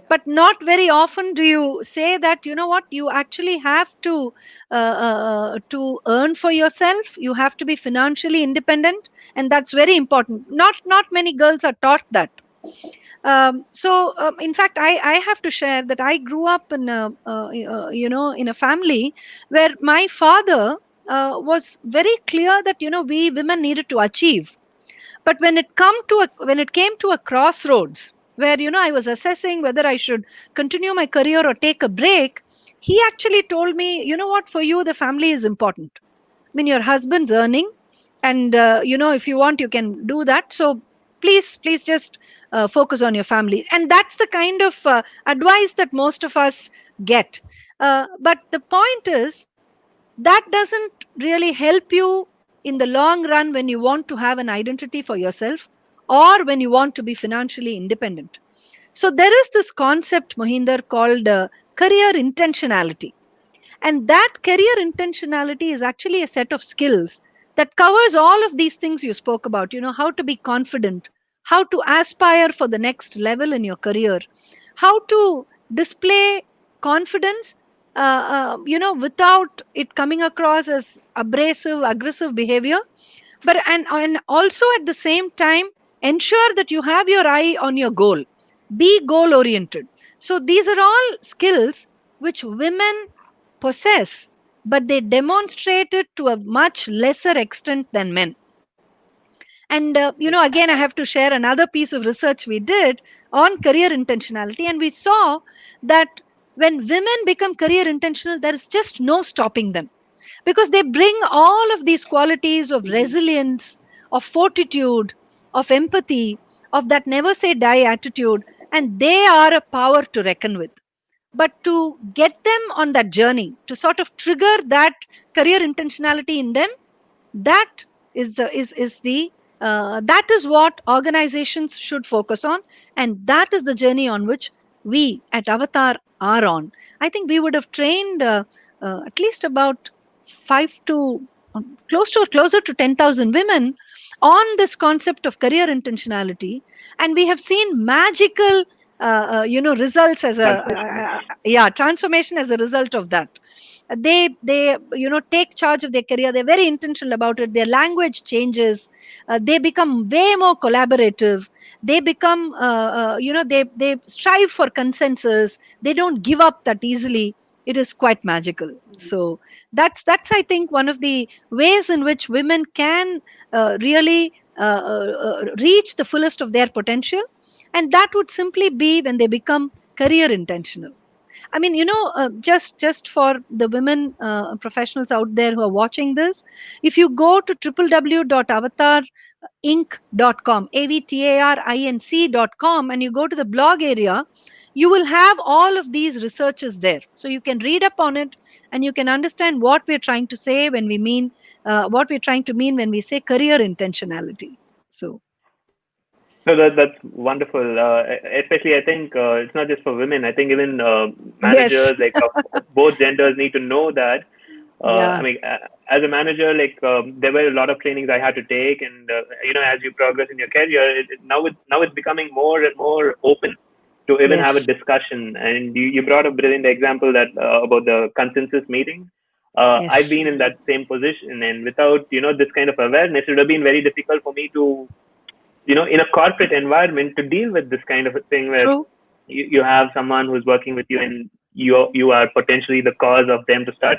But not very often do you say that, you know what, you actually have to earn for yourself, you have to be financially independent, and that's very important. Not many girls are taught that. In fact, I have to share that I grew up in in a family where my father was very clear that, we women needed to achieve. But when it came to a crossroads where, I was assessing whether I should continue my career or take a break, he actually told me, you know what, for you the family is important. I mean, your husband's earning, and if you want, you can do that. So please just focus on your family. And that's the kind of advice that most of us get. But the point is, that doesn't really help you in the long run when you want to have an identity for yourself, or when you want to be financially independent. So there is this concept, Mohinder, called career intentionality. And that career intentionality is actually a set of skills that covers all of these things you spoke about. How to be confident, how to aspire for the next level in your career, how to display confidence, without it coming across as abrasive, aggressive behavior. And also at the same time, ensure that you have your eye on your goal. Be goal oriented. So these are all skills which women possess, but they demonstrate it to a much lesser extent than men. And again, I have to share another piece of research we did on career intentionality, and we saw that when women become career intentional, there is just no stopping them, because they bring all of these qualities of resilience, of fortitude, of empathy, of that never say die attitude, and they are a power to reckon with. But to get them on that journey, to sort of trigger that career intentionality in them, that that is what organizations should focus on, and that is the journey on which we at Avatar are on. I think we would have trained at least about 5 to closer to 10,000 women on this concept of career intentionality, and we have seen magical results as a Transition. yeah, transformation as a result of that. They take charge of their career, they're very intentional about it, their language changes, they become way more collaborative, they become they strive for consensus, they don't give up that easily. It is quite magical. So that's I think one of the ways in which women can really reach the fullest of their potential, and that would simply be when they become career intentional. I mean, just for the women professionals out there who are watching this, if you go to www.avatarinc.com, avtarinc.com, and you go to the blog area, you will have all of these researches there. So you can read up on it, and you can understand what we're trying to say when we mean, what we're trying to mean when we say career intentionality. So, No, that's wonderful. Especially, I think it's not just for women. I think even yes, managers, like of both genders, need to know that. I yeah, mean, as a manager, like there were a lot of trainings I had to take, and as you progress in your career, now it's becoming more and more open to even have a yes, discussion. And you brought a brilliant example that about the consensus meeting. I've yes, been in that same position, and without this kind of awareness, it would have been very difficult for me to in a corporate environment to deal with this kind of a thing where true. you have someone who's working with you and you are potentially the cause of them to start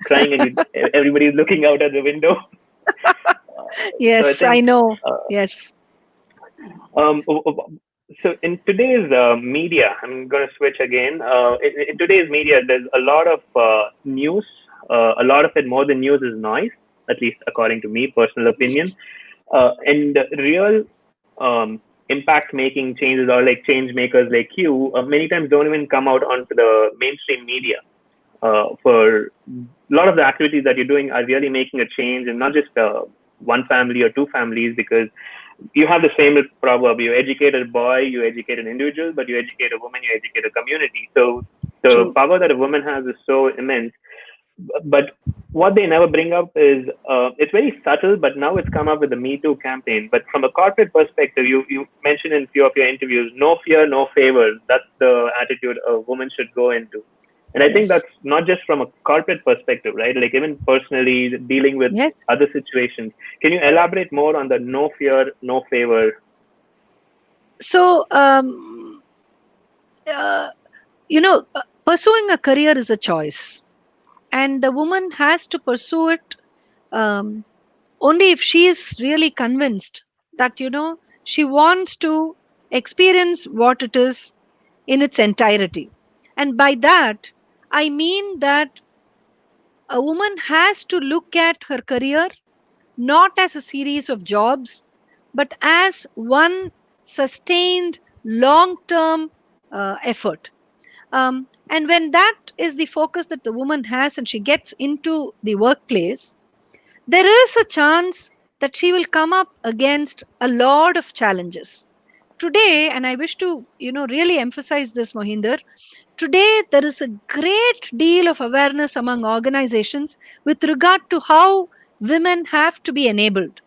crying and everybody's looking out at the window. So I Yes, I think know. uh, Yes. um, so in today's media, I'm going to switch again. In today's media, there's a lot of news. A lot of it, more than news, is noise. At least according to me, personal opinion. And the real impact making changes, or like change makers like you, many times don't even come out onto the mainstream media. For a lot of the activities that you're doing are really making a change, and not just one family or two families, because you have the same proverb: you educate a boy, you educate an individual, but you educate a woman, you educate a community. So the True. power that a woman has is so immense. But what they never bring up is, it's very subtle, but now it's come up with the Me Too campaign. But from a corporate perspective, you mentioned in a few of your interviews, no fear, no favor. That's the attitude a woman should go into. And I think Yes. that's not just from a corporate perspective, right? Like even personally dealing with Yes. other situations. Can you elaborate more on the no fear, no favor? So, uh, pursuing a career is a choice, and the woman has to pursue it um, only if she is really convinced that she wants to experience what it is in its entirety. And by that, I mean that a woman has to look at her career not as a series of jobs, but as one sustained long term effort. And when that is the focus that the woman has and she gets into the workplace, there is a chance that she will come up against a lot of challenges. Today, and I wish to really emphasize this, Mohinder, today there is a great deal of awareness among organizations with regard to how women have to be enabled.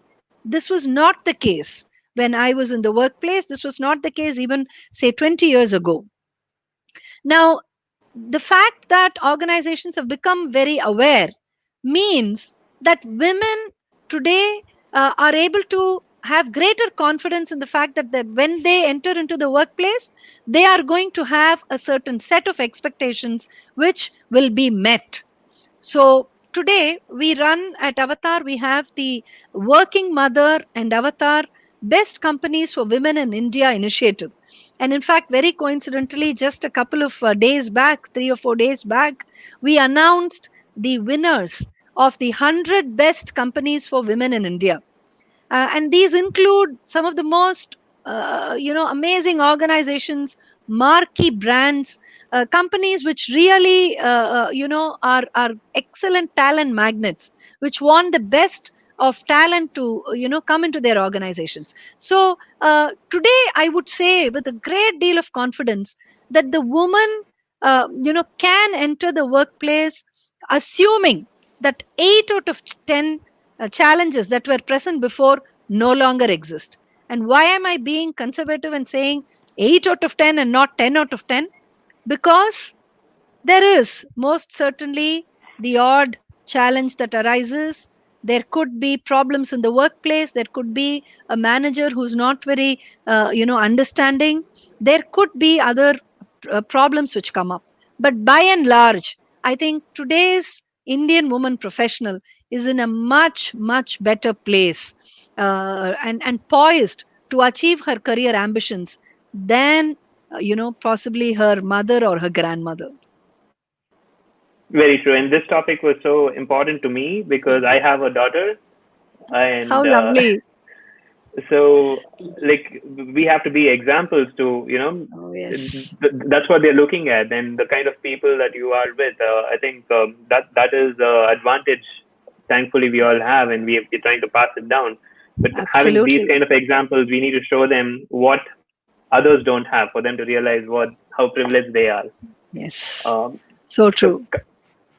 This was not the case when I was in the workplace. This was not the case even, say, 20 years ago. Now, the fact that organizations have become very aware means that women today are able to have greater confidence in the fact that when they enter into the workplace, they are going to have a certain set of expectations which will be met. So today we run at Avatar, we have the Working Mother and Avatar Best Companies for Women in India initiative. And in fact, very coincidentally, just a couple of days back, 3 or 4 days back, we announced the winners of the 100 best companies for women in India. And these include some of the most amazing organizations, marquee brands, companies which really are excellent talent magnets, which want the best of talent to come into their organizations. So today I would say with a great deal of confidence that the woman can enter the workplace, assuming that 8 out of 10 challenges that were present before no longer exist. And why am I being conservative and saying 8 out of 10 and not 10 out of 10? Because there is most certainly the odd challenge that arises. There could be problems in the workplace. There could be a manager who's not very, understanding. There could be other problems which come up. But by and large, I think today's Indian woman professional is in a much, much better place and poised to achieve her career ambitions than, possibly her mother or her grandmother. Very true. And this topic was so important to me because I have a daughter, How and lovely. so like we have to be examples to Oh, yes. that's what they're looking at, and the kind of people that you are with. I think that is advantage. Thankfully, we all have, and we're trying to pass it down. But having these Absolutely. kind of examples, we need to show them what others don't have, for them to realize what how privileged they are. Yes. Um, So so true.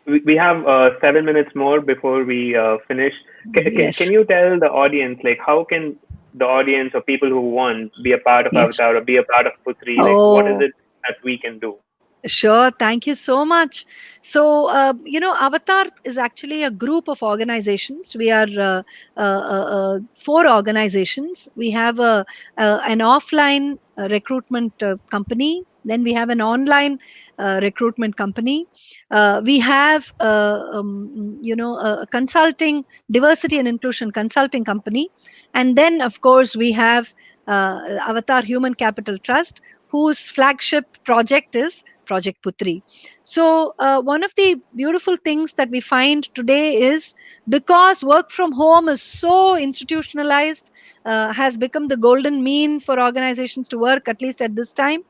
we have 7 minutes more before we finish. Can Yes. you tell the audience, like, how can the audience or people who want be a part of Yes. Avatar or be a part of Putri? Like, what is Oh, it that we can do? sure. Thank you so much. So, Avatar is actually a group of organizations. We are four organizations. We have an offline recruitment company. Then we have an online recruitment company. We have, a consulting, diversity and inclusion consulting company. And then, of course, we have Avatar Human Capital Trust, whose flagship project is Project Putri. So, one of the beautiful things that we find today is because work from home is so institutionalized, has become the golden mean for organizations to work, at least at this time.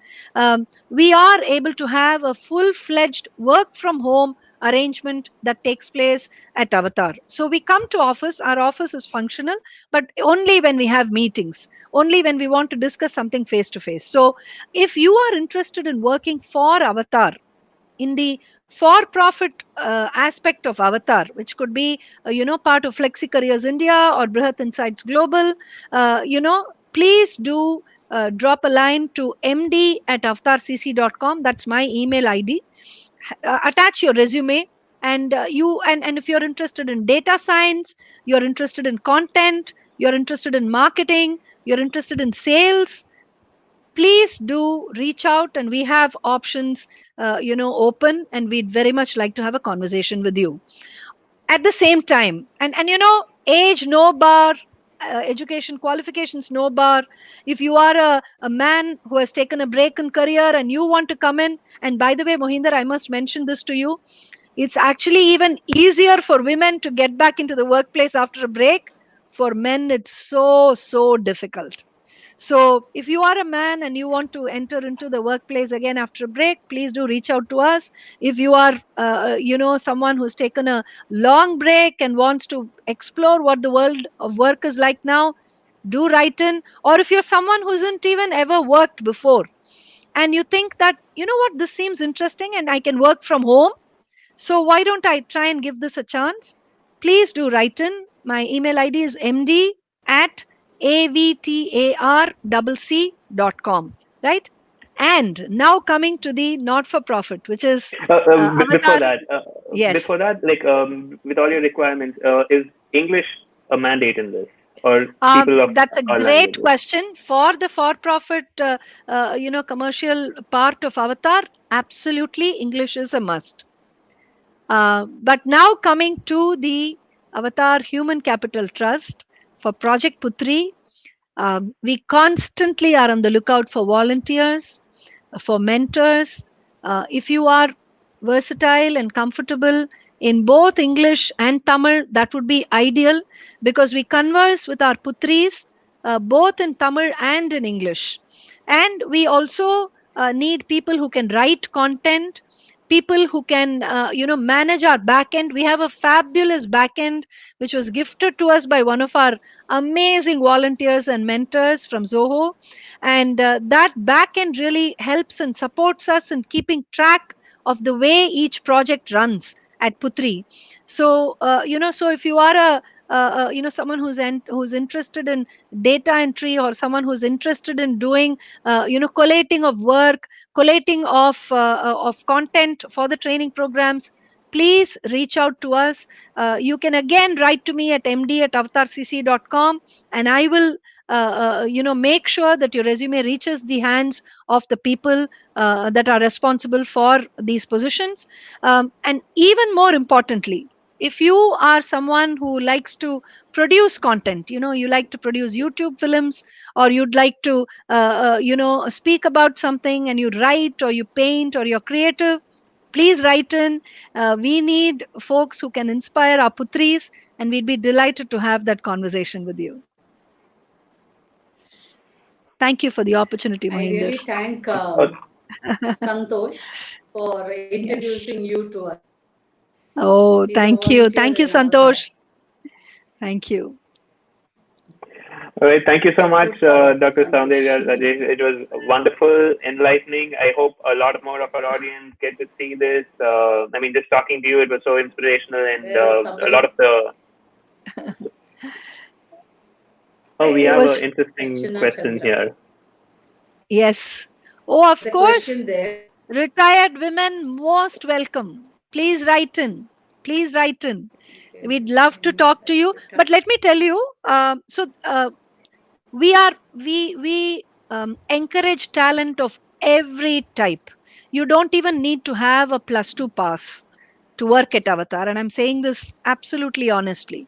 We are able to have a full fledged work from home arrangement that takes place at Avatar. So we come to office, our office is functional, but only when we have meetings, only when we want to discuss something face to face. So if you are interested in working for Avatar, in the for profit aspect of Avatar, which could be part of Flexi Careers India or Brihat Insights Global, please do drop a line to md at avatarcc.com. That's my email ID. Attach your resume, and and if you're interested in data science, you're interested in content, you're interested in marketing, you're interested in sales, please do reach out, and we have options open, and we'd very much like to have a conversation with you. At the same time, and age no bar, education qualifications no bar. If you are a man who has taken a break in career and you want to come in, and by the way, Mohinder, I must mention this to you, it's actually even easier for women to get back into the workplace after a break. For men, it's so difficult. So, if you are a man and you want to enter into the workplace again after a break, please do reach out to us. If you are, someone who's taken a long break and wants to explore what the world of work is like now, do write in. Or if you're someone who hasn't even ever worked before and you think that, what, this seems interesting and I can work from home, so why don't I try and give this a chance? Please do write in. My email ID is md at avatarcc.com. Right? And now coming to the not for profit, which is Before Avatar. that, Yes. like with all your requirements, is English a mandate in this, or people of That's a all great languages? question. For the for profit, commercial part of Avatar, absolutely English is a must. But now coming to the Avatar Human Capital Trust for Project Putri, we constantly are on the lookout for volunteers, for mentors. If you are versatile and comfortable in both English and Tamil, that would be ideal, because we converse with our Putris both in Tamil and in English. And we also need people who can write content, people who can manage our back end. We have a fabulous back end which was gifted to us by one of our amazing volunteers and mentors from Zoho. And that back end really helps and supports us in keeping track of the way each project runs at Putri. So, so if you are someone who's interested in data entry, or someone who's interested in doing, collating of work, collating of content for the training programs, please reach out to us. You can again write to me at md at avatarcc.com, and I will make sure that your resume reaches the hands of the people that are responsible for these positions. And even more importantly, if you are someone who likes to produce content, you like to produce YouTube films, or you'd like to speak about something, and you write or you paint or you're creative, please write in. We need folks who can inspire our putris, and we'd be delighted to have that conversation with you. Thank you for the opportunity, I Mohinder. really thank Uh, Santosh for Yes. introducing you to us. Oh, He's a thank you. volunteer Thank you, in Avatar. Santosh. Thank you. All right, thank you so That's much, food for thought, Dr. Saundarya Santosh. Rajesh. It was wonderful, enlightening. I hope a lot more of our audience get to see this. I mean, just talking to you, it was so inspirational, and There is a lot of somebody the. Oh, we It have an was, interesting Archana question Chandra. here. yes. Oh, There's of a course. question there. Retired women most welcome. Please write in. Please write in. Okay. We'd love to talk to you. But let me tell you, we encourage talent of every type. You don't even need to have a +2 pass to work at Avatar, and I'm saying this absolutely honestly.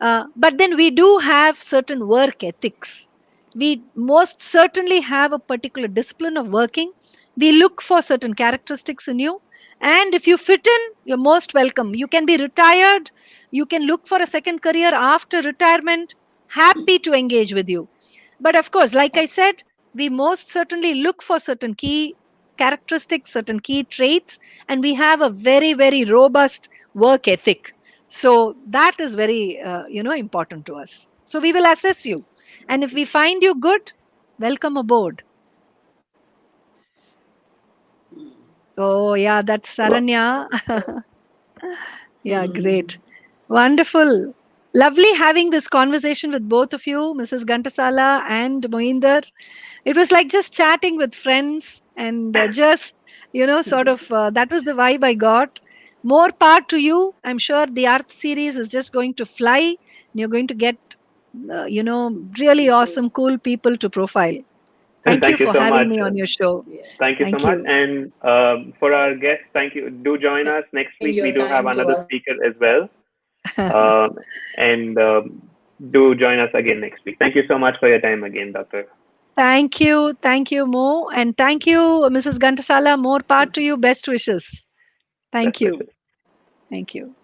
But then we do have certain work ethics. We most certainly have a particular discipline of working, We look for certain characteristics in you. And if you fit in, you're most welcome. You can be retired. You can look for a second career after retirement. Happy to engage with you. But of course, like I said, we most certainly look for certain key characteristics, certain key traits, and we have a very, very robust work ethic. So that is very, important to us. So we will assess you. And if we find you good, welcome aboard. Oh, yeah, that's Well, Saranya. So, Yeah, great. Wonderful. Lovely having this conversation with both of you, Mrs. Gantasala and Mohinder. It was like just chatting with friends and that was the vibe I got. More power to you. I'm sure the Art series is just going to fly. And you're going to get, really thank you. awesome, cool people to profile. Thank you thank you for so having much. me on your show. Yeah. Thank you so Thank much. you. And for our guests, thank you. Do join Thank us next you for week. We your do have time to another us. speaker as well. And do join us again next week. Thank you so much for your time again, Doctor. Thank you. Thank you, Mo. And thank you, Mrs. Gantasala. More power to you. Best wishes. Thank Best you. wishes. Thank you.